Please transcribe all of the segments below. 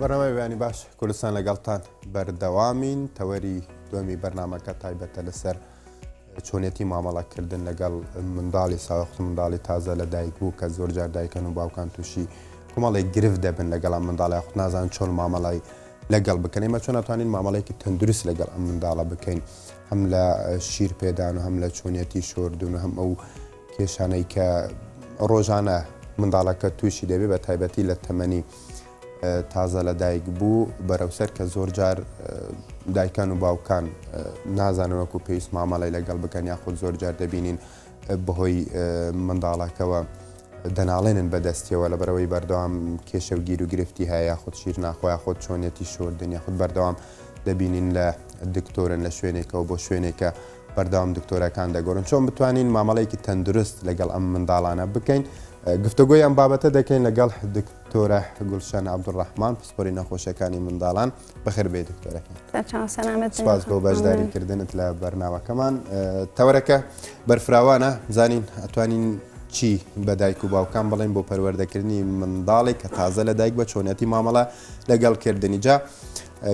بەرنامەی بەیانی باش کوردستان لەگەڵتان بەردەوامین تەوەری دووەمی بەرنامەکە تایبەتە لەسەر چۆنیەتی مامەڵەکردن لەگەڵ منداڵی ساوەخت منداڵی تازە لەدایک بوو کە زۆر جار دایکەن و باوکان تووشی کۆمەڵێک گرفت دەبن لەگەڵ ئەم منداڵی یاخود نازانن چۆن مامەڵای لەگەڵ بکەن ئێمە چۆن ئەتوانین مامەڵەیەکی تەندروست لەگەڵ ئەم منداڵە بکەین هەم لە شیر پێدان و هەم لە چۆنیەتی شۆردون و هەم ئەو کێشانەی کە ڕۆژانە منداڵەکە تووشی دەبێت بە تایبەتی لە تەمەنی تازە لەدایک بوو بەرەوسەر کە زۆر جار دایکان و باوکان نازانن وەکو پێویست مامەڵای لەگەڵ بکەن یاخود زۆر جار دەبینین بەهۆی منداڵەکەەوە دەناڵێنن بەدەستیەوە لەبەرەوەی بەردەوام کێشە و گیر و گرفتی هەیە یاخود شیر ناخۆ یاخود چۆنیەتی شۆردن یاخود بەردەوام دەبینین لە دکتۆرن لە شوێنێکەوە بۆ شوێنێکە بەردەوام دکتۆرەکان دەگۆڕن چۆن بتوانین مامەڵەیەکی تەندروست لەگەڵ ئەم منداڵانە بکەین گفتگۆی ئەم بابەتە دەکەین لەگەڵ دکتۆرە گولشەن عەبدوڕەحمان پسپۆری نەخۆشیەکانی منداڵان بەخێر بێ دکتۆرەکان سپاس بۆ بەشداریکردنت لە بەرنامەکەمان تەوەرەکە بەرفراوانە بزانین ئەتوانین چی بە دایک و باوکان بڵێن بۆ پەروەردەکردنی منداڵێک کە تازە لەدایک بە چۆنیەتی مامەڵە لەگەڵکردنی جا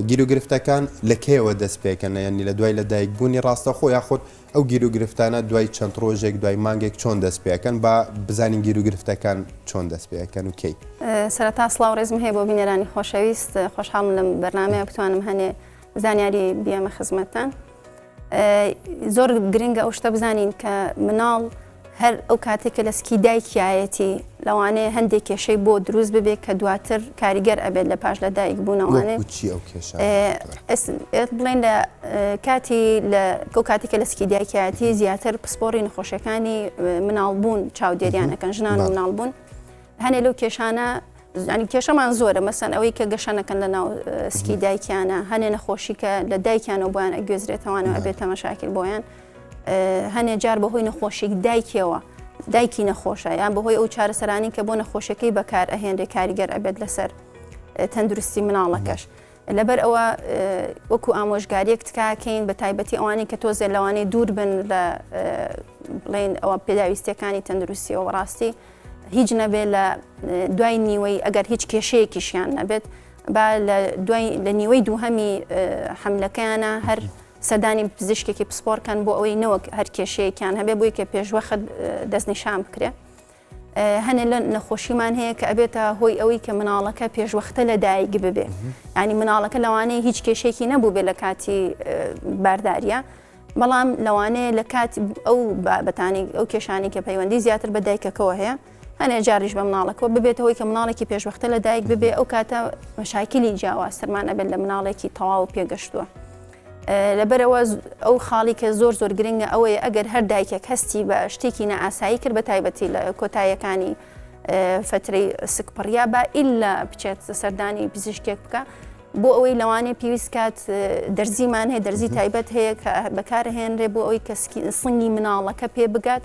گیر و گرفتەکان لە کێوە دەست پێکەن یعنی لە دوای لەدایک بوونی ڕاستەخۆ یاخود ئەو گیر و گرفتانە دوای چەند ڕۆژێک دوای مانگێک چۆن دەست پێکەن با بزانین گیر و گرفتەکان چۆن دەست پێکەن و کەی سەرەتا سڵاو ڕێزم هەیە بۆ بینەرانی خۆشەویست خۆشحاڵم لەم بەرنامەیە بتوانم هەنێ زانیاری بیەمە خزمەتتان زۆر گرنگە ئەو شتە بزانین کە مناڵ هەر ئەو کاتێکە لە سکی دایکایەتی لەوانەیە هەندێک کێشەی بۆ دروست ببێت کە دواتر کاریگەر ئەبێت لە پاش لە دایک بوونەوانێ بڵێن لە کاتی ئەو کاتێکە لە سکی دایکایەتی زیاتر پسپۆڕی نەخۆشیەکانی مناڵبوون چاودێریانەکەن ژنان و مناڵبوون هەنێ لەو کێشانە ینی کێشەمان زۆرە مەسەن ئەوەی کە گەشانەکەن لە ناو سکی دایکیانە هەنێ نەخۆشی کە لە دایکیانەوە بۆیان ئەگوێزرێتەوەوانەوە ئەبێتە مەشاکل بۆیان هەنێ جار بەهۆی نەخۆشیێک دایکەوە دایکی نەخۆشە یان بەهۆی ئەو چارەسەرانی کە بۆ نەخۆشیەکەی بەکار ئەهێنرێ کاریگەر ئەبێت لەسەر تەندروستی مناڵەکەش لەبەر ئەوە وەکو ئامۆژگاریەک تکاکەین بە تایبەتی ئەوانی کە تۆزێ لەوانەی دوور بن لە بڵێن ئەوە پێداویستیەکانی تەندروستیەوە ڕاستی هیچ نەبێت لە دوای نیوەی ئەگەر هیچ کێشەیەکیشیان نەبێت با لە نیوەی دووهەمی حملەکەیانە هەر سەردانی پزیشکێکی پسپۆرکەن بۆ ئەوەی نەوەک هەر کێشەیەکیان هەبێ بۆی کە پێشوەخت دەستنیشان بکرێ هەنێ لە نەخۆشیمان هەیە کە ئەبێتە هۆی ئەوەی کە مناڵەکە پێشوەختە لە دایک ببێ ینی مناڵەکە لەوانەیە هیچ کێشێکی نەبوو بێ لە کاتی بارداریە بەڵام لەوانەیە لە کات ئەو بابەتانی ئەو کێشانی کە پەیوەندی زیاتر بە دایکەکەەوە هەیە هەنێ جاریش بە مناڵەکەەوە ببێتە هۆی کە مناڵێکی پێشوەختە لە دایک ببێ ئەو کاتە مەشاکلی جیاوازترمان ئەبێت لە مناڵێکی تەواو پێگەشتووە لەبەرەوە ئەو خاڵی کە زۆر زۆر گرنگە ئەوەیە ئەگەر هەر دایکێک هەستی بە شتێکی نەئاسایی کرد بە تایبەتی لە کۆتاییەکانی فترەی سکپڕیا بە ئیلا بچێت سەردانی پزیشکێک بکە بۆ ئەوەی لەوانەیە پێویست کات دەرزیمان هەیە دەرزی تایبەت هەیە کە بەکارهێنرێ بۆ ئەوەی کە سنگی مناڵەکە پێ بگات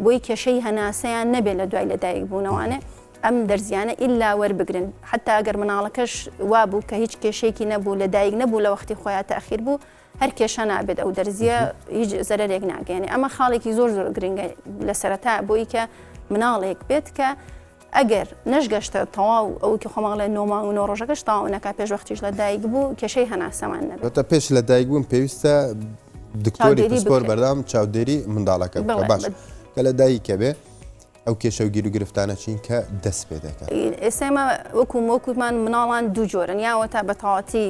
بۆی کێشەی هەناسەیان نەبێت لە دوای لەدایک بوونەوانێ ئەم دەرزیانە ئیلا وەربگرن حتا ئەگەر مناڵەکەش وابوو کە هیچ کێشێکی نەبوو لە دایک نەبوو لە وەختی خۆیان تەخیر بوو هەر کێشە نابێت ئەو دەرزیە هیچ زەرێک ناگەێنێ ئەمە خاڵێکی زۆر زۆر گرنگە لە سەرەتا بۆی کە مناڵێک بێت کە ئەگەر نەشگەشتە تەواو ئەو کە خۆماڵێ نۆما و نۆڕۆژەکەش تاوا نەکا پێشوەختیش لە دایک بوو کێشەی هەناسەمان نەبێت پێش لە دایک بوون پێویستە دکتۆری پسپۆر بەردەوام چاودێری منداڵەکە باش کە لە دایکە بێ ئەو کێشە و گیر و گرفتانە چین کە دەست پێ دەکات ئێسێمە وەکومان مناڵان دوو جۆرن یاوە تا بە تەواتی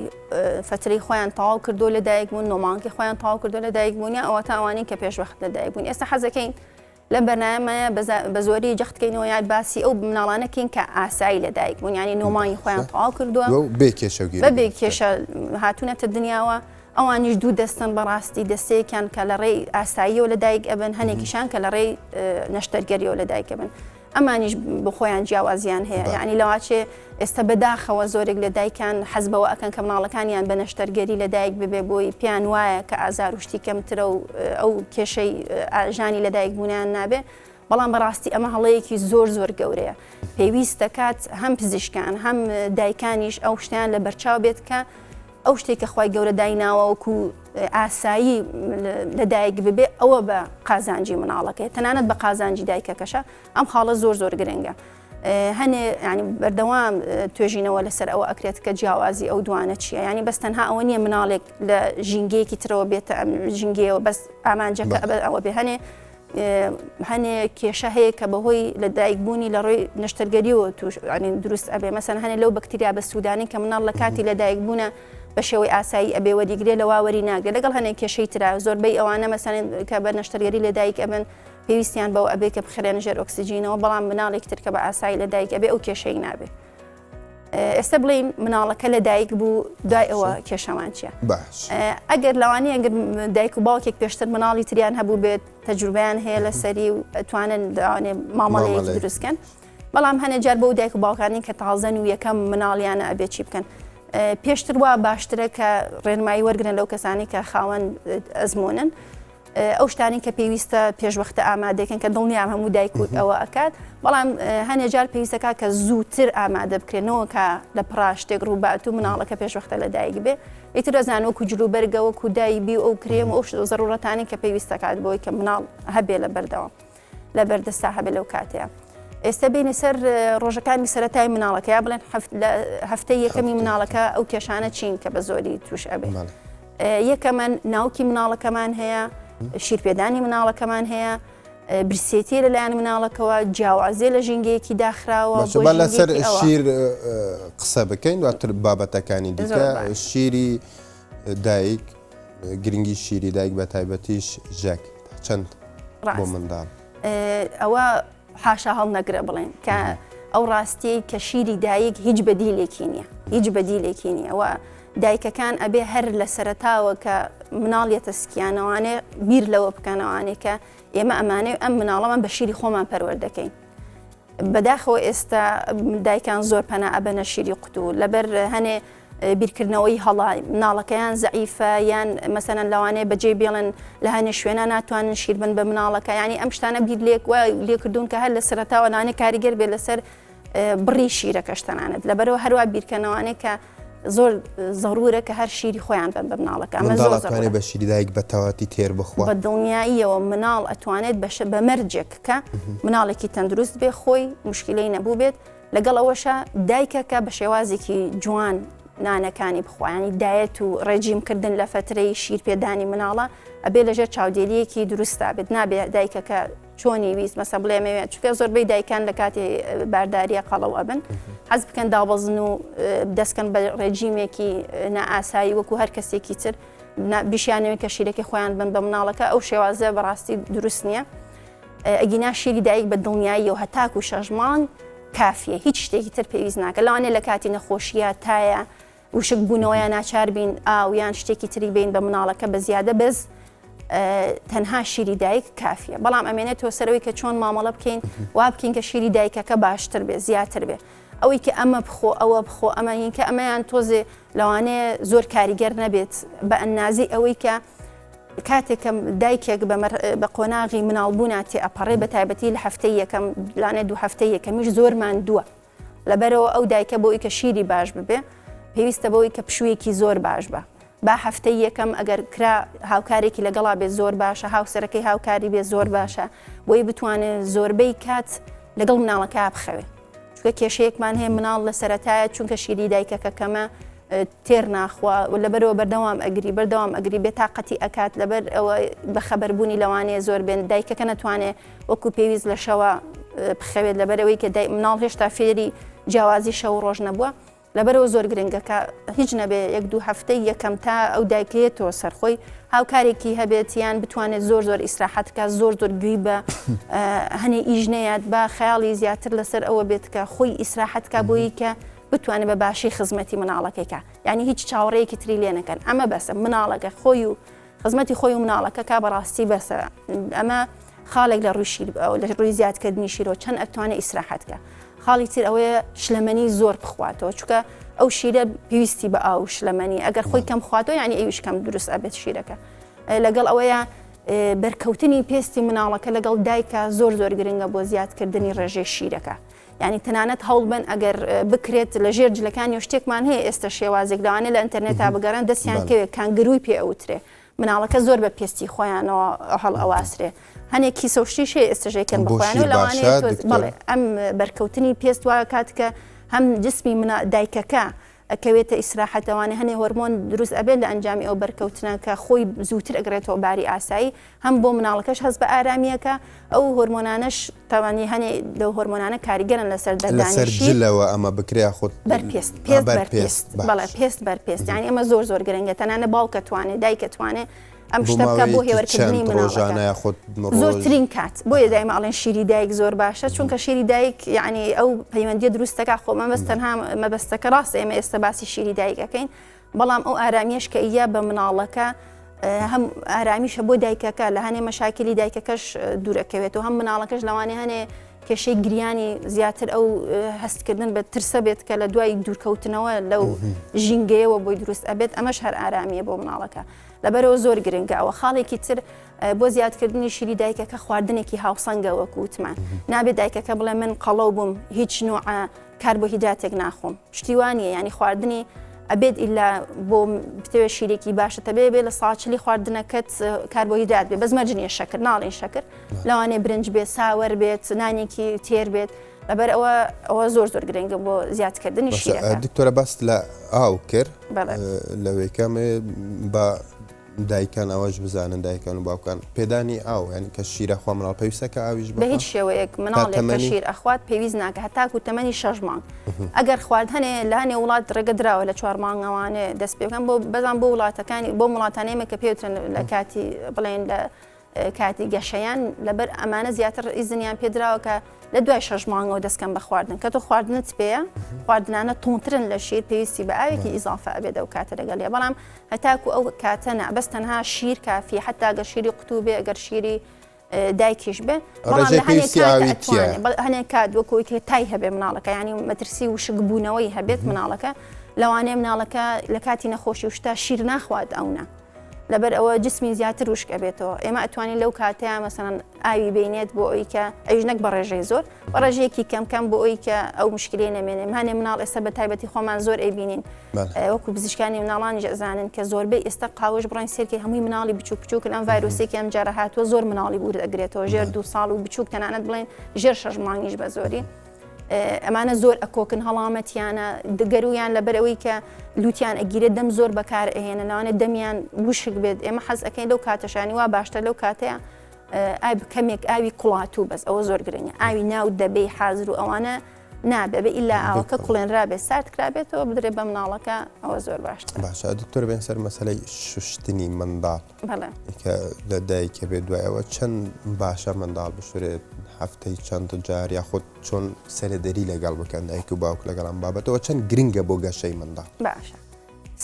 فترەی خۆیان تەواو کردو لە دایک بوون نۆمانکی خۆیان تەواو کردو لە دایک بوون یا ئەوە تاوانین کە پێشوەخت لە دایک بوون ئێستا حەزەکەین لە بەرنامەیە بە زۆری جەختکەینەوە یان باسی ئەو مناڵانەکەین کە ئاسایی لە دایک بوون ینی نۆمانی خۆیان تەواو کردووە بێ کێشە و گیر بەبێ کێشە هاتوونەتە دنیاوە ئەوانیش دوو دەستن بەڕاستی دەستەیەکیان کە لە ڕێی ئاساییەوە لە دایک ئەبن هەنێکیشان کە لە ڕێی نەشتەرگەریەوە لە دایک ئەبن ئەمانیش بە خۆیان جیاوازیان هەیە یعنی لەواچێ ئێستا بەداخەوە زۆرێک لە دایکان حەز بەوە ئەکەن کە مناڵەکانیان بە نەشتەرگەری لە دایک ببێ بۆی پیان وایە کە ئازار و شتی کەمترە و ئەو کێشەی ئاژانی لە دایک بوونیان نابێ بەڵام بەڕاستی ئەمە هەڵەیەکی زۆر زۆر گەورەیە پێویست دەکات هەم پزیشکان هەم دایکانیش ئەو شتیان لە بەرچاو بێت کە ئەو شتێکە خی گەورە دایناوە وەکو ئاسایی لەدایک ببێ ئەوە بە قازانجی مناڵەکەی تەنانەت بە قازانجی دایکەکەشە ئەم خاڵە زۆر زۆر گرنگە هەنێ ینی بەردەوام توێژینەوە لەسەر ئەوە ئەکرێت کە جیاوازی ئەو دوانە چییە ینی بەس تەنها ئەوە نییە مناڵێک لە ژینگەیەکی ترەوە بێتە ژینگەیەوە بەس ئامانجەکە ئەوە بێ هەنێ کێشە هەیە کە بەهۆی لە دایکبوونی لە ڕۆی نەشتەرگەریەوە توش دروست ئەبێ مەسەن هەنێ لەو بەکتریا بە سوودانی کە مناڵ لە کاتی لە دایکبوونە بە شێوەی ئاسایی ئەبێ وەریگرێ لە واوەری ناگرێت لەگەڵ هەنێک کێشەی ترا زۆربەی ئەوانە مەسەن کە بە نەشتەرگەری لە دایک ئەبن پێویستیان بەوە ئەبێ کە بخرێنە ژێر ئۆکسیجینەوە بەڵام مناڵێک تر کە بە ئاسایی لە دایک ئەبێ ئەو کێشەی نابێ ئێستا بڵین مناڵەکە لە دایک بوو دوای ئەوە کێشەمان چییە ئەگەر لەوانەیە ئەگەر دایک و باوکێک پێشتر مناڵی تریان هەبوو بێت تەجروبیان هەیە لەسەری و ئەتوانن مامەڵەیەک دروستکەن بەڵام هەنێ جار بۆ دایک و باوکانی کە تازەن و یەکەم مناڵیانە ئەبێ چی بکەن پێشتر وا باشترە کە ڕێنمایی وەرگرن لەو کەسانی کە خاوەن ئەزمونن ئەو شتانی کە پێویستە پێشوەختە ئامادەکەن کە دڵنیام هەموو دایک و ئەوە ئەکات بەڵام هەنێ جار پێویستەکە کە زووتر ئامادە بکرێنەوە کە لە پڕاشتێک ڕووبات و مناڵەکە پێشوەختە لە دایک بێ ئیتر ئەزان وەکو جلوبەرگەوە و دایبی و ئەو کرێم و ئەو زەڕورەتانی کە پێویستەکات بۆی کە مناڵ هەبێ لە بەردەوام لە بەردەستا هەبێ لەو کاتەیە ئێستا بینی سەر ڕۆژەکانی سەرەتای مناڵەکە یا بڵێن هەفتەی یەکەمی مناڵەکە ئەو کێشانە چین کە بە زۆری توش ئەبێ یەکەمەن ناوکی مناڵەکەمان هەیە شیرپێدانی مناڵەکەمان هەیە برسێتی لەلایەن مناڵەکەەوە جیاوازێ لە ژینگەیەکی داخراوە لەسەر شیر قسە بکەین دواتر بابەتەکانی دیکە شیری دایک گرنگی شیری دایک بە تایبەتیش ژەک چەند بۆ منداڵ ئەوە حاشا هەڵ نەگرە بڵێن کە ئەو ڕاستی کە شیری دایک هیچ بەدیلێکی نییە هیچ بەدیلێکی نییە ئەوە دایکەکان ئەبێ هەر لە سەرەتاوە کە مناڵێتە سکیانەوانێ بیر لەوە بکەنەوانێ کە ئێمە ئەمانێ ئەم مناڵەمان بە شیری خۆمان پەروەردەکەین بەداخەوە ئێستا دایکان زۆر پەنا ئەبەنە شیری قوتو لەبەر هەنێ بیرکردنەوەی هەڵا مناڵەکەیان زەعیفە یان مەسەنەن لەوانەیە بەجێ بێڵن لە هەنێ شوێنە ناتوانن شیر بن بە مناڵەکە ینی ئەم شتانە بیر لێکردوون کە هەر لە سەرەتاوە نانێ کاریگەر بێ لەسەر بڕی شیرەکەش تەنانەت لەبەرەوە هەروە بیرکەنەوانێ کە زۆر ضرورە کە هەر شیری خۆیان بن بە مناڵەکە منداڵەکانی بە شیری دایک بە تەواتی تێر بخوا بە دڵنیاییەوە مناڵ ئەتوانێت بە مەرجێک کە مناڵێکی تەندروست بێ خۆی مشکلەی نەبوو بێت لەگەڵ ئەوەشە دایکەکە بە شێوازێکی جوان نانەکانی بخوایانی دایەت و ڕێجیمکردن لە فترەی شیرپێدانی مناڵە ئەبێ لەژێر چاودێریەکی دروستە بێت نابێت دایکەکە چۆنی ویست مەسە بڵێمەوێت چونکە زۆربەی دایکان لە کاتی بارداریە قەڵەو ئەبن حەز بکەن دابەزن و دەستکەن بە ڕێجیمێکی نائاسایی وەکو هەر کەسێکی تر بیشیانەوێت کە شیرێکی خۆیان بن بە مناڵەکە ئەو شێوازە بەڕاستی دروست نییە ئەگینا شیری دایک بە دڵنیاییەوە هەتاک و شەژمان کافیە هیچ شتێکی تر پێویست ناکە لەوانێ لە کاتی نەخۆشیە تایە وشک بوونەوەیان ناچار بین ئاویان شتێکی تری بین بە مناڵەکە بە زیادە بەز تەنها شیری دایک کافیە بەڵام ئەمێنێت تۆ سەرەوەی کە چۆن مامەڵە بکەین وا بکەین کە شیری دایکەکە باشتر بێ زیاتر بێ ئەوەی کە ئەمە بخۆ ئەوە بخۆ ئەمەین کە ئەمەیان تۆزێ لەوانەیە زۆر کاریگەر نەبێت بە ئەنازی ئەوەی کە کاتێکم دایکێک بە قۆناغی مناڵبووناتی ئەپەڕێ بە تایبەتی لە هەفتەی یەکەم لانێ دوو هەفتەی یەکەمیش زۆرمان دووە لەبەرەوە ئەو دایکە بۆی کە شیری باش ببێ پێویستە بەوەی کە پشوویەکی زۆر باش بە با هەفتەی یەکەم ئەگەر کرا هاوکارێکی لەگەڵا بێت زۆر باشە هاوسەرەکەی هاوکاری بێت زۆر باشە بۆی بتوانێت زۆربەی کات لەگەڵ مناڵەکە بخەوێ چونکە کێشەیەکمان هەیە مناڵ لە سەرەتایە چونکە شیری دایکەکە کەمە تێر ناخوا لەبەرەوە بەردەوام ئەگری بێت تااقەتی ئەکات لەبەر ئەوە بە خەبەربوونی لەوانەیە زۆر بێن دایکەکە نەتوانێت وەکو پێویست لە شەوە بخەوێت لەبەرەوەی کە مناڵ هێشتا فێری جیاوازی شەو ڕۆژ نەبووە لەبەرەوە زۆر گرنگەکە هیچ نەبێ یەک دوو هەفتەی یەکەم تا ئەو دایکێتەوە سەرخۆی هاوکارێکی هەبێتیان بتوانێت زۆر ئیسراحەتکە زۆر گوێی بە هەنێ ئیژنەیەات با خەیاڵی زیاتر لەسەر ئەوە بێت کە خۆی ئیسراحەتکە بۆی کە بتوانێت بە باشی خزمەتی مناڵەکەیکە یعنی هیچ چاوەڕێیەکی تری لێ نەکەن ئەمە بەسە مناڵەکە خۆی و خزمەتی خۆی و مناڵەکە کا بەڕاستی بەسە ئەمە خاڵێک لە لە ڕووی زیادکردنی شیرۆ چەند ئەتوانێت ئیسراحەتکە خاڵی تر ئەوەیە شلەمەنی زۆر بخواتەوە چونکە ئەو شیرە پێویستی بە ئاو شلەمەنی ئەگەر خۆی کەم خواتەوە یعنی ئەویش کەم دروست ئەبێت شیرەکە لەگەڵ ئەوەیە بەرکەوتنی پێستی مناڵەکە لەگەڵ دایکە زۆر گرنگە بۆ زیادکردنی ڕێژەی شیرەکە یعنی تەنانەت هەوڵ بن ئەگەر بکرێت لە ژێر جلەکانی و شتێکمان هەیە ئێستا شێوازێک لەوانێ لە ئینتەرنێتا بگەڕن دەستیان کەوێت کانگروی پێ ئەوترێ مناڵەکە زۆر بە پێستی خۆیانەوە هەڵ ئەواسرێ هەنێک کیسەشتیشێ ئێستژێکن بخۆیان و لەوانێت بڵێ ئەم بەرکەوتنی پێست وایە کاتکە هەم جسمی دایکەکە ئەکەوێتە ئیسراحەتەوانێ هەنێ هۆرمۆن دروست ئەبێت لە ئەنجامی ئەو بەرکەوتنە کە خۆی زووتر ئەگرێتەوە باری ئاسایی هەم بۆ مناڵەکەش هەست بە ئارامیەکە ئەو هۆرمۆنانەش تەوانی هەنێ لەو هۆرمۆنانە کاریگەرن لەسەر دەردانیشیلەوە ئەمە بکرێ خۆت بەرپێست بەڵێ پێست بەرپێست یعنی ئەمە زۆر گرنگە تەنانە باوکە توانێت دایکە توانێت ئەم شتەکە بۆ هێوەرکردنی مناڵەکە زۆرترین کات بۆیە دایمە ئەڵێن شیری دایک زۆر باشە چونکە شیری دایک یعنی ئەو پەیوەندیە دروستەکە خۆ مەبەستەنها مەبەستەکە ڕاستە ئێمە ئێستا باسی شیری دایکەکەین بەڵام ئەو ئارامیەش کە ئیە بە مناڵەکە هەم ئارامیشە بۆ دایکەکە لە هەنێ مەشاکلی دایکەکەش دوورەکەوێتەوە هەم مناڵەکەش لەوانێ هەنێ کێشەی گریانی زیاتر ئەو هەستکردن بە ترسە بێت کە لە دوای دوورکەوتنەوە لەو ژینگەیەوە بۆی دروست ئەبێت ئەمەش هەر ئارامیە بۆ مناڵەکە لەبەرەوە زۆر گرنگە ئەوە خاڵێکی تر بۆ زیادکردنی شیری دایکەکە خواردنێکی هاوسەنگە وەکو وتمان نابێت دایکەکە بڵێ من قەڵەو بووم هیچ نوع کاربۆهیدراتێک ناخۆم شتیوانیە ینی خواردنی ئەبێت ئیلا بۆ بتەوێ شیرێکی باشە تەبێ بێ لە ساچلی خواردنەکەت کاربۆهیدرات بێ بەزمەرجنیە شەکر ناڵێن شەکر لەوانێ برنج بێت ساوەر بێت نانێکی تێر بێت لەبەر ئەوە زۆر گرنگە بۆ زیادکردنی شیرەکە دکتۆرە باست لە ئاو کرد لەوەیکەمێ بە دایکان ئەوەش بزانن دایکان و باوکان پێدانی ئاو یعنی کە شیرە خوا مناڵ پێویستەکە ئاویش بە هیچ شێوەیەک مناڵێک کە شیر ئەخوات پێویست ناکە هەتاکو تەمەنی 6 مانگ ئەگەر خوارد هەنێ لە هەنێ وڵات ڕێگە درراوە لە 4 مانگەوانێ دەست پێ بکەن بۆ بەزان بۆ وڵاتەکانی بۆ وڵاتانەیەمە کە پێوترن لە کاتی بڵێن لە کاتی گەشەیان لەبەر ئەمانە زیاتر ئیزنیان پێدراوە کە لە دوای 6 مانگەوە دەستکەم بە خواردن کە تۆ خواردنت پێەیە خواردنانە تونترن لە شیر پێویستی بە ئاوێکی ئیزافە ئەبێت ئەو کاتە لەگەڵێ بەڵام هەتاکو ئەو کاتە نەبەست تەنها شیر کافی حتا گە شیری قوتوو بێ ئەگەر شیری دایکیش بێ هەنێک کات وەکوی کە تای هەبێ مناڵەکە ینی مەترسی وشک بوونەوەی هەبێت مناڵەکە لەوانەیە مناڵەکە لە کاتی نەخۆشی وشتا شیر ناخوات ئەونا لەبەر ئەوە جسمی زیاتر وشکە بێتەوە ئێمە ئەتوانین لەو کاتەیە مەسەڵەن ئاوی بینێت بۆ ئەوی کە ئەویش نەک بە ڕێژەی زۆر بە ڕێژەیەکی کەم بۆ ئەوی کە ئەو مشکلەی نەمێنێ هەنێ مناڵ ئێستا بە تایبەتی خۆمان زۆر ئەیبینین وەکو پزیشکانی مناڵانی ئەزانن کە زۆربەی ئێستا قاوش بڕین سێرکی هەمووی مناڵی بچووکن ئەم ڤایرۆسێکی ئەم جارە هاتووە زۆر مناڵی بور ئەگرێتەوە ژێر 2 ساڵ و بچووک تەنانەت بڵێن ژێر 6 مانگیش بە زۆری ئەمانە زۆر ئەکۆکن هەڵامەتیانە دەگەرویان لەبەرەوەی کە لوتیان ئەگیرێت دەم زۆر بەکار ئەهێنە لەوانێت دەمیان وشک بێت ئێمە حەز ئەەکەین لەو کاتەشانی وا باشتر لەو کاتەیە کەمێک ئاوی کوڵاتوو بەس ئەوە زۆر گرنگە ئاوی ناو دەبێ حازر و ئەوانە نابێ ئیلا ئاوەکە کوڵێنرابێت سارد کرابێتەوە بدرێت بە مناڵەکە ئەوە زۆر باشتر باشە دکتۆر بێن سەر مەسەلەی شوشتنی منداڵ کە لە دایکە بێت دوایەوە چەند باشە منداڵ بشورێت هەفتەی چەند جار یاخود چۆن سەرەدەری لەگەڵ بکەن دایک و باوک لەگەڵام بابەتەوە چەند گرنگە بۆ گەشەی منداڵ باشە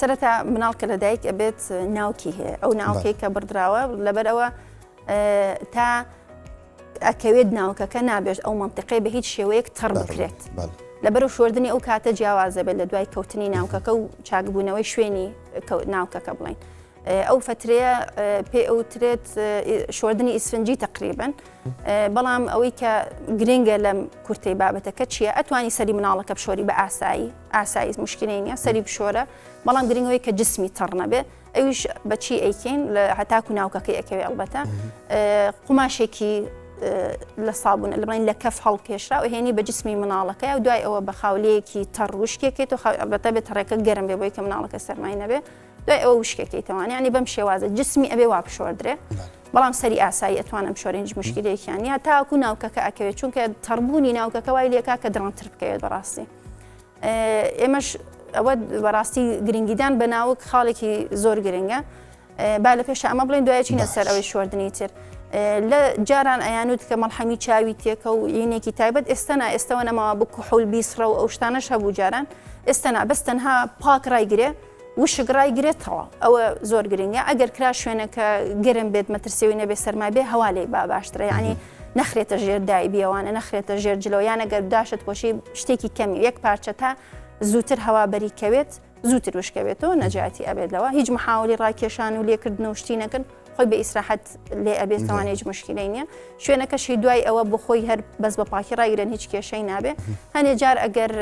سەرەتا مناڵ کە لە دایک ئەبێت ناوکی هەیە ئەو ناوکەی کە بردراوە لەبەرەوە تا ئەکەوێت ناوکەکە نابێت ئەو منطقەی بە هیچ شێوەیەک تەڕ بکرێت لەبەرەوە شوردنی ئەو کاتە جیاوازە بێت لە دوای کەوتنی ناوکەکە و چاکبوونەوەی شوێنی ناوکەکە بڵین ئەو فترەیە پێ ئەوترێت شوردنی ئیسفنجی تقریبن بەڵام ئەوەی کە گرنگە لەم کورتەی بابەتەکە چییە ئەتوانی سەری مناڵەکە بشۆری بە ئاسایی مشکلەی نیە سەری بشۆرە بەڵام گرنگەوەی کە جسمی تەڕ نەبێ ئەویش بەچی ئەیکەین لە هەتاکو ناوکەکەی ئەکەوێ ئەڵبەتە قوماشێکی لە سابوون بڵین لە کەف هەڵکێشرا و هێنی بە جسمی مناڵەکە و دوای ئەوە بە خاولەیەکی تەڕ وشکێکێت و ئەلبەتە بێت ڕێکە گەرم بێ بۆی کە مناڵەکە سەرمای نەبێ دوای ئەوە وشکێکیتەوە ینی بەم شێوازە جسمی ئەبێ وا بشۆردرێ بەڵام سەری ئاسایی ئەتوانم بشۆرێن هیچ مشکلێکیان یا تاکو ناوکەکە ئەکەوێت چونکە تەڕبوونی ناوکەکە وای لێکا کە دڕانتر بکەوێت بەڕاستی ئێمەش ئەوە بەڕاستی گرنگیدان بە ناوک خاڵێکی زۆر گرنگە با لە پێش ئەمە بڵێن دوای چینە سەر ئەوەی شۆردنی تر لە جاران ئەیانوت کە مەڵحەمی چاوی تێکە و یینێکی تایبەت ئێستەوە نەماوە بکو حول بیسڕە و ئەو شتانەش هەبوو جاران ئێستەنا بەس تەنها پاک ڕایگرێ وشک ڕایگرێتەوە ئەوە زۆر گرنگە ئەگەر کرا شوێنەکە گەرم بێت مەترسیەوەی نەبێ سەرما بێ هەوا لێ با باشترە یعنی نەخرێتە ژێر دایبیەوانە نەخرێتە ژێر جلەوە یان ئەگەر داشت خۆشی شتێکی کەمی یەک پارچە تا زووتر هەوابەری کەوێت زووتر وشکەوێتەوە نەجاتی ئەبێتەوە هیچ محاولی ڕاکێشان و لێکردن و شتی نەکرد خۆی بە ئیسراحەت لێ ئەبێتەوانە هیچ مشکلەی نییە شوێنەکەشی دوای ئەوە بۆ خۆی هەر بەس بە پاکی ڕایگرن هیچ کێشەی نابێ هەنێ جار ئەگەر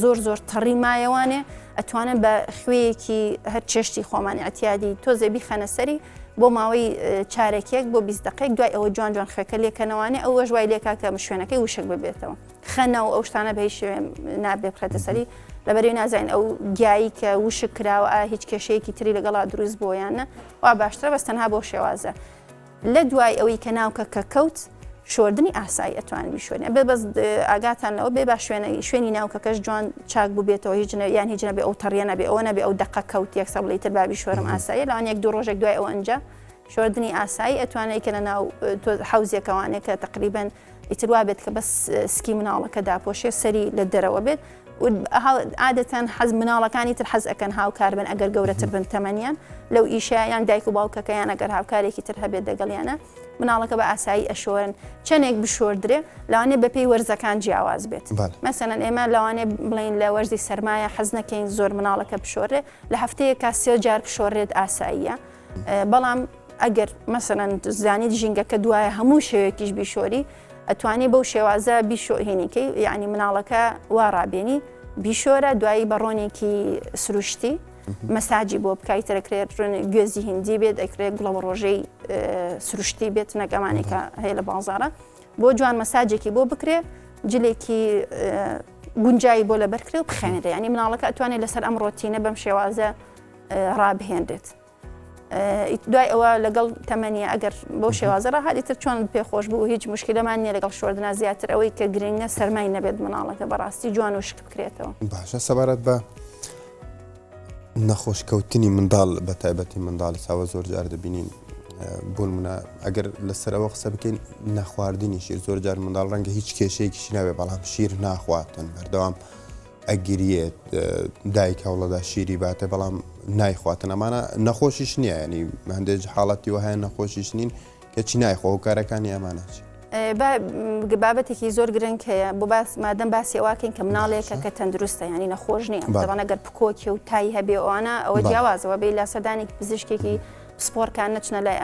زۆر تەڕی مایەوانێ ئەتوانن بە خوێیەکی هەر چێشتی خۆمانی ئەتیادی تۆزێ بیخەنە سەری بۆ ماوەی چارێکێک بۆ 20 دقەیەک دوای ئەوە جوان جوان خەکە لێکەنەوانێ ئەوە ژوای لێکا کە شوێنەکەی وشک ببێتەوە خەنەوە ئەو شتانە بە هیچ شوێن نابێ بخرێتە سەری لەبەرەوەی نازانین ئەو گیایی کە وشک کراوە هیچ کێشەیەکی تری لەگەڵا دروست بۆیانە وا باشترە بەس تەنها بۆ شێوازە لە دوای ئەوەی کە ناوکە کە کەوت شۆردنی ئاسایی ئەتوانین بیشۆرنێ بێ بەس ئاگاتانەوە بێ با شوێنی ناوکەکەش جوان چاک بووبێتەوە یان هیچ نەبێ ئەو تەڕیە نەبێ ئەوە نەبێ ئەو دقە کەوت یەکسە بڵیتر بابی شۆرم ئاسایی لەوان 1-2 ڕۆژێک دوای ئەوە ئەنجا شۆردنی ئاسایی ئەتوانێت کە لە ناو حوزێکەوانێک کە تقریباً ئیتر وا بێت کە بەس سکی مناڵەکە داپۆشێ سەری لە دەرەوە بێت عادەتەن حەز مناڵەکانی تر حەز ئەکەن هاوکار بن ئەگەر گەورەتر بن تەمەنیان لەو ئیشیان دایک و باوکەکەیان ئەگەر هاوکارێکی تر هەبێت دەگەڵیانە مناڵەکە بە ئاسایی ئەشۆرن چەندێک بشۆردرێ لەوانێ بەپێی وەرزەکان جیاواز بێت مەسەلەن ئێمە لەوانێ بڵین لە وەرزی سەرمایە حەز نەکەین زۆر مناڵەکە بشۆڕێ لە هەفتەیەکا 3 جار بشۆڕێت ئاساییە بەڵام ئەگەر مەسەلەن زانیت ژینگەکە دوایە هەموو شێوەیەکیش بیشۆری ئەتوانی بەو شێوازە بیشۆهێنیکەی یعنی مناڵەکە وا ڕابێنی بیشۆرە دوایی بەڕۆنێکی سروشتی مەساجی بۆ بکایتە دەکرێت گوێزی هندی بێت ئەکرێت گوڵە ڕۆژەی سروشتی بێت نەگەمانێکە هەیە لە بازارە بۆ جوان مەساجێکی بۆ بکرێ جلێکی گونجایی بۆ لەبەرکرێ و بخێنرێ ینی مناڵەکە ئەتوانێت لەسەر ئەم ڕۆتینە بەم شێوازە ڕابهێنرێت دوای ئەوە لەگەڵ تەمەنیە ئەگەر بۆ شێوازە ڕاهاتیتر چۆن پێخۆش بوو هیچ مشکلەمان نییە لەگەڵ شۆردنا زیاتر ئەوەی کە گرنگە سەرمای نەبێت مناڵەکە بەڕاستی جوان و شک بکرێتەوە باشە سەبارەت بە نەخۆشکەوتنی منداڵ بە تایبەتی منداڵی چاوە زۆر جار دەبینین بۆ نمونە ئەگەر لەسەرەوە قسە بکەین نەخواردنی شیر زۆر جار منداڵ ڕەنگە هیچ کێشەیەکیشی ناوێ بەڵام شیر ناخواتن بەردەوام ئەگیرێت دایک هەوڵەدا شیری باتە بەڵام نایخواتن ئەمانە نەخۆشیش نییە ینی هەندێک حاڵەتی وهەیە نەخۆشیش نین کەچی نایخۆ و کارەکانی ئەمانەچ بابەتێکی زۆر گرنگ هەیە بۆ مادەم باسی ئەوواکەین کە مناڵێکە کە تەندروستە ینی نەخۆش نییە دەڵان ئەگەر پکۆکی و تای هەبێ ئەوانە ئەوە جیاوازەوە بێ لاسەدانێکی پزیشکێکی سپۆرتکان نەچنە لای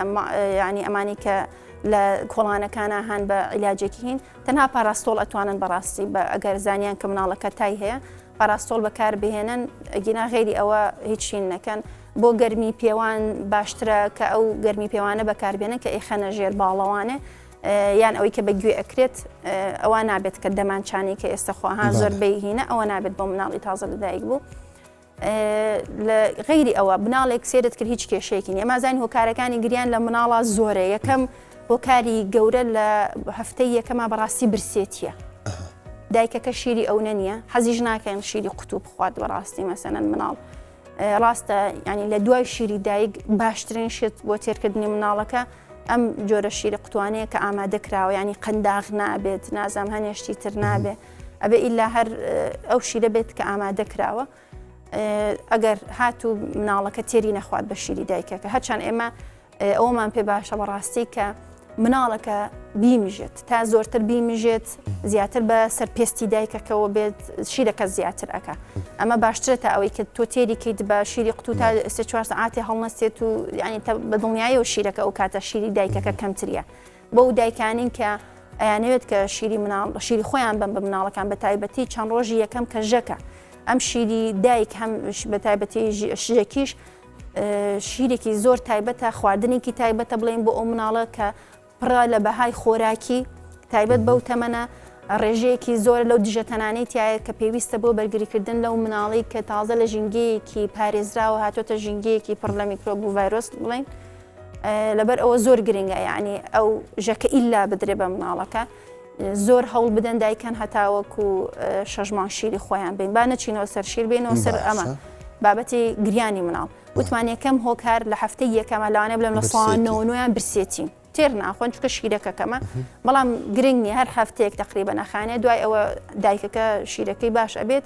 ینی ئەمانی کە لە کۆڵانەکانە هەن بە عیلاجێکی هین تەنها پاراستۆڵ ئەتوانن بەڕاستی بە ئەگەر زانیان کە مناڵەکە تای هەیە پاراستۆڵ بەکار بهێنن گینا غێری ئەوە هیچین نەکەن بۆ گەرمی پێوان باشترە کە ئەو گەرمی پێوانە بەکاربێنن کە ئیخەنە ژێر باڵەوانێ یان ئەوەی کە بەگوێ ئەکرێت ئەوە نابێت کە دەمانچانی کە ئێستا خۆها زۆر بەیهینە ئەوە نابێت بۆ مناڵی تازە لەدایک بوو لە غێری ئەوە مناڵێک سێرت کرد هیچ کێشەیەکی نیە ئەمازانی هۆکارەکانی گریان لە مناڵە زۆرە یەکەم هۆکاری گەورە لە هەفتەی یەکەمە بەڕاستی برسێتیە دایکەکە شیری ئەو نییە حەزیش ناکەن شیری قوتوب بخوات بەڕاستی مەسەنەن مناڵ ڕاستە ینی لە دوای شیری دایک باشترین شت بۆ تێرکردنی مناڵەکە ئەم جۆرە شیری قوتوانەیە کە ئامادە کراوە ینی قەنداغ نابێت نازام هەنێشتی تر نابێ ئەبێ ئیلا هەر ئەو شیرە بێت کە ئامادە کراوە ئەگەر هاتوو مناڵەکە تێری نەخوات بە شیری دایکەکە هەرچەند ئێمە ئەومان پێ باشە بەڕاستی کە مناڵەکە بیمیژێت تا زۆرتر بیمیژێت زیاتر بە سەرپێستی دایکەکەەوە بێت شیرەکە زیاتر ئەکە ئەمە باشترە تا ئەوەی کە تۆ تێریکەیت بە شیری قوتو تا 3-4 ساعتی هەڵنەستێت و ینی بە دڵنیایە و شیرەکە ئەو کاتە شیری دایکەکە کەمتریە بۆ ئەو دایکانین کە ئەیانەوێت کە شیری خۆیان بن بە مناڵەکان بە تایبەتی چەند ڕۆژی یەکەم کە ژەکە ئەم شیری دایک هەم بە تایبەتی ژەکیش شیرێکی زۆر تایبەتە خواردنێکی تایبەتە بڵێن بۆ ئەو مناڵە کە پڕە لە بەهای خۆراکی تایبەت بەو تەمەنە ڕێژەیەکی زۆر لەو دژەتەنانەی تایە کە پێویستە بۆ بەرگریکردن لەو مناڵی کە تازە لە ژینگەیەکی پارێزراوە هاتۆتە ژینگەیەکی پڕ لە میکرۆب و ڤایرۆس بڵێن لەبەر ئەوە زۆر گرنگە یعنی ئەو ژەکە ئیلا بدرێ بە مناڵەکە زۆر هەوڵ بدەن دایکان هەتاوەکو 6 مانگ شیری خۆیان بین با نەچینەوە سەر شیر بینەوە سەر ئەمە بابەتی گریانی مناڵ وتمان یەکەم هۆکار لە هەفتەی یەکەمە لەوانێ بڵێم لە ساڵ 9 برسێتین تێر ناخۆن چکە شیرەکەکەمە بەڵام گرنگ نیە هەر هەفتەیەک تقریبا نەخانێ دوای ئەوە دایکەکە شیرەکەی باش ئەبێت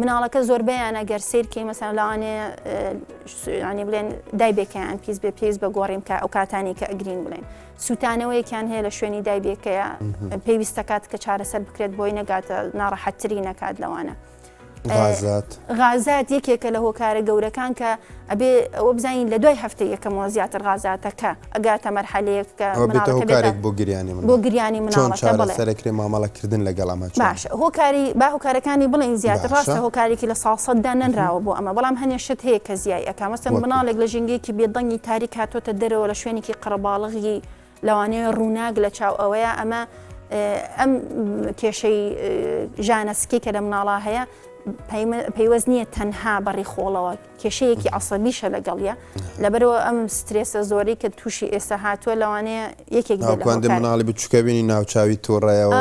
مناڵەکە زۆربەیانە گەر سیرکەی مەسەن لەوانێ ینی بڵێن دایبێکیان پیس بێ پێویست بە گۆڕیم کە ئەو کاتانی کە ئەگرین بڵێن سوتانەوەیەکیان هەیە لە شوێنی دایبێکەیە پێویستە کات کە چارەسەر بکرێت بۆی نەگاتە ناڕەحەتتری نەکات لەوانە غازات یەکێکە لە هۆکارە گەورەکان کە ئەبێ ئەوە بزانین لە دوای هەفتە یەکەمەوە زیاتر غازاتەکە ئەگاتە مەرحەلەیەک کە هۆکارێک بۆ گریانی مناڵەکە بڵێ سەرکرێ مامەڵەکردن لەگەڵ ئەمە باش هۆکارەکانی بڵێن زیاتر ڕاستە هۆکارێکی لە ساڵسەددا نەنراوە بۆ ئەمە بەڵام هەنێ شت هەیە کە زیای ئەکا مەسەن مناڵێک لە ژینگەیەکی بێدەنگی تاریک هاتۆتە دەرەوە لە شوێنێکی قڕەباڵغی لەوانەیە ڕووناک لە چاو ئەوەیە ئەمە ئەم کێشەی ژانەسکی کە لە مناڵا هەیە پەیوەست نییە تەنها بەڕی خۆڵەوە کێشەیەکی عەسەبیشە لەگەڵیە لەبەرەوە ئەم سترێسە زۆری کە تووشی ئێستا هاتووە لەوانەیە یەکێک مناڵی بچووکە بینی ناوچاوی تۆڕایەوە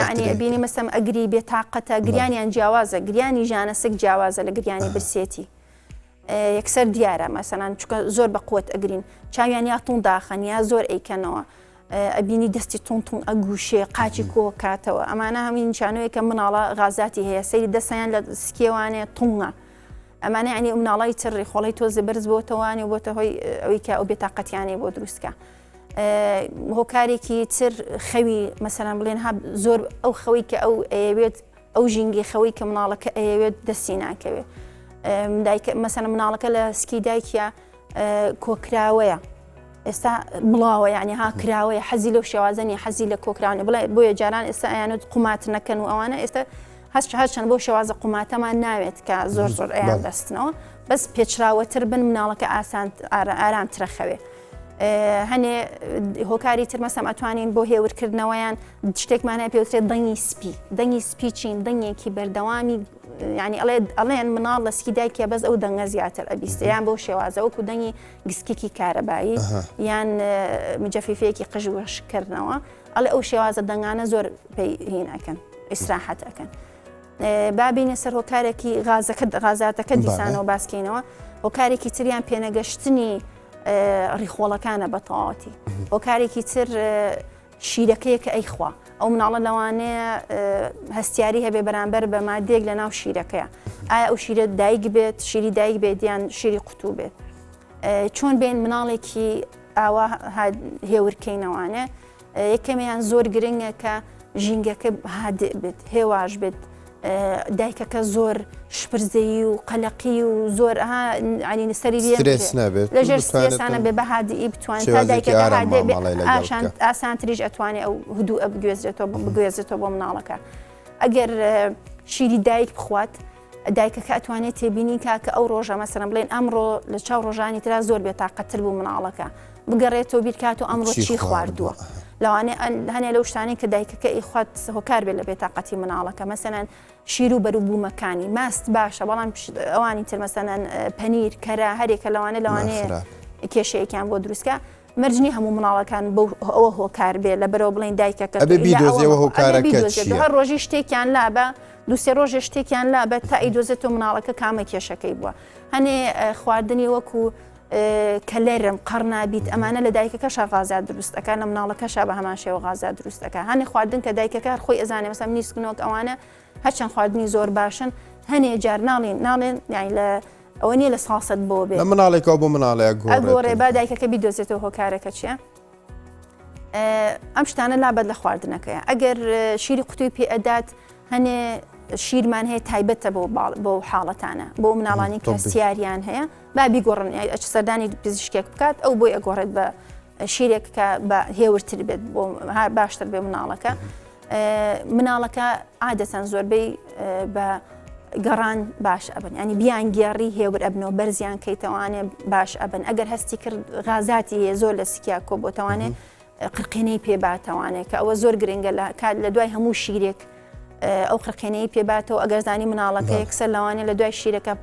یعنی بینی مەسەم ئەگری بێتاقەتە گریانیان جیاوازە گریانی ژانەسک جیاوازە لە گریانی برسێتی یەکسەر دیارە مەسەلەن چونکە زۆر بە قووت ئەگرین چاویان یا تون داخەن یا زۆر ئەیکەنەوە ئەبینی دەستی تونتون ئەگوشێ قاچی کۆ کاتەوە ئەمانە هەمین نیشانەوەی کە مناڵە غازاتی هەیە سەیری دەستیان لە سکێوانێ تونە ئەمانە ینی مناڵی تر ڕێخۆڵی تۆزە بەرز بۆتەوانی بۆتە هۆی ئەوەی کە ئەو بێتاقەتیانێ بۆ دروستکە هۆکارێکی تر خەوی مەسەلەن بڵێن زۆر ئەو خەوی کە ئەو ئەیەوێت ئەو ژینگی خەوی کە مناڵەکە ئەیەوێت دەستی ناکەوێت مەسەلەن مناڵەکە لە سکی دایکە کۆکراوەیە ئێستا بڵاوە یعنی ها کراوەیە حەزی لەو شێوازەنی حەزی لە کۆکراوانێ بڵێ بۆیە جاران ئێستا ئەیانوت قومات نەکەن و ئەوانە ئێستا هەرچەند بۆ شێوازە قوماتەمان ناوێت کە زۆر زۆر ئەیان دەستنەوە بەس پێچراوەتر بن مناڵەکە ئارامترە خەوێ هەنێ هۆکاری تر مەسەم ئەتوانین بۆ هێورکردنەوەیان شتێکمانە پێوترێت دەنگی سپی چین دەنگێکی بەردەوامی ینی ئەڵێن مناڵ لە سکی دایکە بەس ئەو دەنگە زیاتر ئەبیستە یان بۆ شێوازە وەکو دەنگی گسکێکی کارەبایی یان مجەفیفەیەکی قژوەشکردنەوە ئەڵێ ئەو شێوازە دەنگانە زۆر پێی ئەکەن ئیسراحەت ئەکەن بابینە سەر هۆکارێکی غازاتەکە دیسانەوە باسکەینەوە هۆکارێکی تریان پێنەگەشتنی ڕیخۆڵەکانە بە تەواوەتی هۆکارێکی تر شیرەکەیە کە ئەیخوا ئەو مناڵە لەوانەیە هەستیاری هەبێ بەرامبەر بە مادێک لە ناو شیرەکەیە ئایا ئەو شیرە دایک بێت شیری دایک بێت یان شیری قوتوو بێت چۆن بێن مناڵێکی ئاوا هێورکەینەوانە یەکەمیان زۆر گرنگە کە ژینگەکە هادئ بێت هێواش بێت دایکەکە زۆر شپرزەیی و قەلەقی و زۆر ینی سەری لەژێر سترێسانە بێ بە هادئی بتوان تا دایکەکە هادێ ئاسانتریش ئەتوانێت ئەو هدوء بگوێزێتەوە بۆ مناڵەکە ئەگەر شیری دایک بخوات دایکەکە ئەتوانێت تێبینی کاکە ئەو ڕۆژە مەسەلەن بڵێن ئەمڕۆ لە چاو ڕۆژانی ترا زۆر بێتاقەتر بوو مناڵەکە بگەڕێتەوە بیرکات و ئەمڕۆ چی خواردووە لەوانێ هەنێ لەو شتانی کە دایکەکە ئیخوات هۆکار بێت لە بێتاقەتی مناڵەکە مەسەلەن شیر و بەروبوومەکانی ماست باشە بەڵام ئەوانی تر مەسەلەن پەنیر کەرە هەرێکە لەوانەیە کێشەیەکیان بۆ دروستکە مەرجنی هەموو مناڵەکان ئەوە هۆکار بێت لە بەرەو بڵێن دایکەکە هەر ڕۆژی شتێکیان لابە دووسێ ڕۆژێ شتێکیان لابە تا ئیدۆزێتەوە مناڵەکە کامە کێشەکەی بووە هەنێ خواردنی وەکو کەلەرم قەڕنابیت ئەمانە لە دایکەکەشا غازات دروستەکە لە مناڵەکەشا بە هەمان شێوە غازات دروستەکە هەنێ خواردن کە دایکەکە خۆی ئەزانێ مەسەلەن نیسکنۆک ئەوانە هەرچەند خواردنی زۆر باشن هەنێ جار ناڵێن یانی لە ئەوە نیە لە ساڵسەد بۆ بێت لە مناڵێکەوە بۆ مناڵەیە ئەگۆڕێ با دایکەکە بیدۆزێتەوە هۆکارەکە چییە؟ ئەم شتانە لابەت لە خواردنەکەیە ئەگەر شیری قوتووی پێ ئەدات هەنێ شیرمان هەیە تایبەتە بۆ حاڵەتانە بۆ مناڵانی کە سیاریان هەیە با بیگۆڕن سەردانی پزیشکێک بکات ئەو بۆی ئەگۆڕێت بە شیرێک کە بە هێورتر بێت بۆ باشتر بێ مناڵەکە عادەتەن زۆربەی بە گەڕان باش ئەبن ینی بیان گێڕی هێور ئەبنەوە بەرزیان کەیتەوانێ باش ئەبن ئەگەر هەستی کرد غازاتی هەیە زۆر لە سکیا کۆ بۆتەوانێ قرقێنەی پێباتەوانێت کە ئەوە زۆر گرنگە لە دوای هەموو شیرێک ئەو قرقێنەی پێباتەوە ئەگەر زانی مناڵەکە یەکسەر لەوانێ لە دوای شیرەکە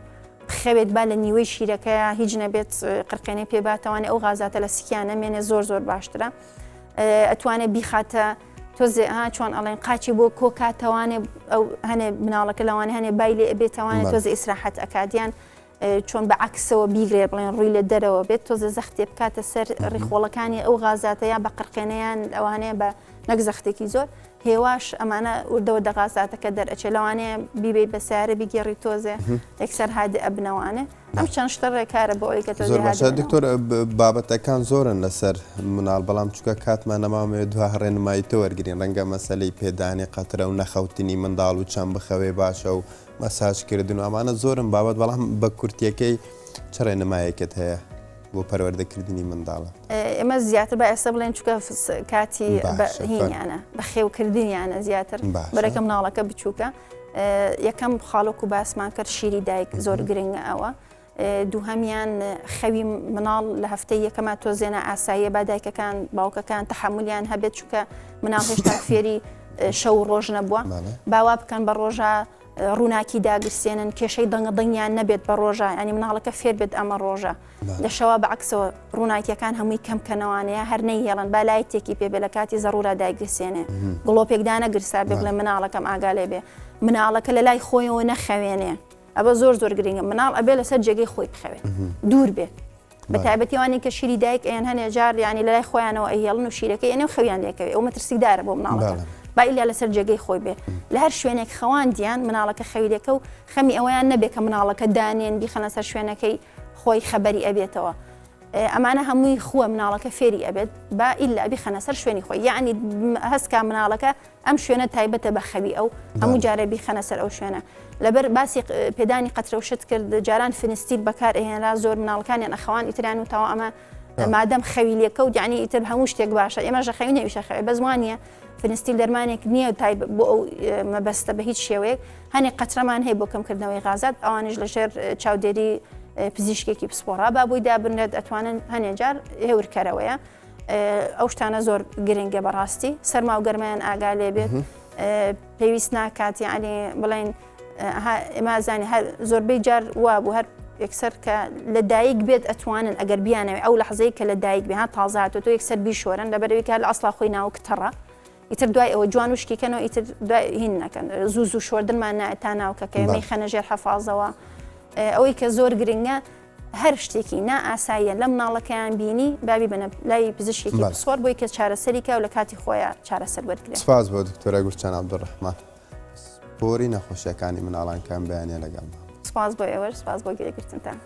بخەوێت با لە نیوەی شیرەکەیە هیچ نەبێت قرقێنەی پێباتەوانێ ئەو غازاتە لە سکیان نەمێنێ زۆر باشترە ئەتوانێت بیخاتە تۆزێ چۆن ئەڵێن قاچی بۆ کۆکاتەوانێ ئەو هەنێ مناڵەکە لەوانێ هەنێ بای لێ ئەبێتەوانێت تۆزە ئیسراحەت ئەکادیان چۆن بە عکسەوە بیگرێ بڵێن ڕووی لە دەرەوە بێت تۆزە زەختێ بکاتە سەر ڕیخۆڵەکانی ئەو غازاتەیە بە قرقێنەیان ئەوانەیە بە نەک زەختێکی زۆر هێواش ئەمانە وردەوە دەغازاتەکە دەرئەچێ لەوانەیە بیبێ بە سیارە بیگەڕی تۆزێ یەکسەر هادی ئەبنەوانێ ئەم چەند شتە ڕێکارە بۆ ئەوی کە زۆر باشە دکتۆر بابەتەکان زۆرن لەسەر مناڵ بەڵام چووکە کاتمان نەمامەوێت دو ڕێنمایی تۆ وەرگین ڕەنگە مەسەلەی پێدانی قەترە و نەخەوتنی منداڵ و چەند بخەوێ باشە و مەساجکردن و ئەمانە زۆرن بابەت بەڵام بە کورتیەکەی چ ڕێنمایەکەت هەیە بۆ پەروەردەکردنی منداڵە ئێمە زیاتر بە ئێستا بڵێن چووکە کاتی هینیانە بە خێوکردنیانە زیاتر بەرەکە مناڵەکە بچووکە یەکەم خاڵۆک و باسمان کرد شیری دایک زۆر گرنگە ئەوە دووهەمیان خەوی مناڵ لە هەفتەی یەکەمە تۆزێنە ئاساییە با دایکەکان باوکەکان تەحملیان هەبێت چووکە مناڵ هێشتا فێری شەو ڕۆژ نەبووە باوا بکەن بە ڕۆژە ڕووناکی داگرسێنن کێشەی دەنگیان نەبێت بە ڕۆژە ینی مناڵەکە فێر بێت ئەمە ڕۆژە لە شەوە بەعکسەوە ڕووناکیەکان هەمووی کەمکەنەوانەیە هەر نەیهێڵن با لای تێکی پێ بێ لە کاتی زەڕورە دایگرسێنێ گڵۆپێکدانە گرسا بێ بڵێ مناڵەکەم ئاگالێ بێ مناڵەکە لە لای خۆیەوە نەخەوێنێ ئەوە زۆر زۆر گرنگە مناڵ ئەبێ لەسەر جێگەی خۆی بخەوێت دوور بێ بە تایبەتیوانی کە شیری دایک ئەیان هەنێ جار ینی لە لای خۆیانەوە ئەهێڵن و شیرەکەی ئەنێ و خەویان لێکەوێ ئەو مەترسیدارە بۆ مناڵەکە با ئیلا لەسەر جێگەی خۆی بێ لە هەر شوێنێک خەواندیان مناڵەکە خەویلەکە و خەمی ئەویان نەبێت کە مناڵەکە دانێن بیخەنە سەر شوێنەکەی خۆی خەبەری ئەبێتەوە ئەمانە هەمووی خووە مناڵەکە فێری ئەبێت با ئیلا بیخەنە سەر شوێنی خۆی یعنی هەستکا مناڵەکە ئەم شوێنە تایبەتە بە خەوی ئەو هەموو جارە بیخەنە سەر ئەو شوێنە لەبەر باسی پێدانی قەترە و شت کرد جاران فنستیل بەکار ئەهێنرا زۆر مناڵەکانیان ئەخەوان ئیتران و تاوا ئەمە مادەم خەویلەکە و یعنی ئیتر هەموو شتێک باشە ئێمەژە خەوی نەویشە خەوێ بە زمانیە فنستیل دەرمانێک نییە بۆ ئەو مەبەستە بە هیچ شێوەیە هەنێک قەترەمان هەیە بۆ کەمکردنەوەی غازات ئەوانش لەژێر چاودێری پزیشکێکی پسپۆڕا با بۆی دابنێت ئەتوانن هەنێجار هێورکەرەوەیە ئەو شتانە زۆر گرنگە بەڕاستی سەرما و گەرمایان ئاگا لێ بێت پێویست ناکات یعنی بڵێن ئێمە زانی زۆربەی جار وا بوو هەر یەکسەر کە لە دایک بێت ئەتوانن ئەگەر بیانەوێ ئەو لەحزەی کە لە دایک بێ ها تازات و تۆ یەکسەر بیشۆرن لەبەرەوەی کە لە ئەسڵا خۆی ناو کتەڕە ئیتر دوای ئەوە جوان و شکیکەنەوە ئیتر دوای هین نەکەن زوو شۆردنمان نایە تا ناوکەکە مەی خەنە ژێر حەفاظەوە ئەوەی کە زۆر گرنگە هەر شتێکی نائاساییە لە مناڵەکەیان بینی بابی بنە لای پزیشکێکی پسپۆڕ بۆی کە چارەسەریکە و لە کاتی خۆیان چارەسەر وەرگرێت. سپاس بۆ دکتۆرە گورچان عەبدوڕەحمان پۆری نەخۆشیەکانی مناڵان کام بەیانیە لەگەڵمان. سپاس بۆ ئێوەش سپاس بۆ گوێگرتنتان.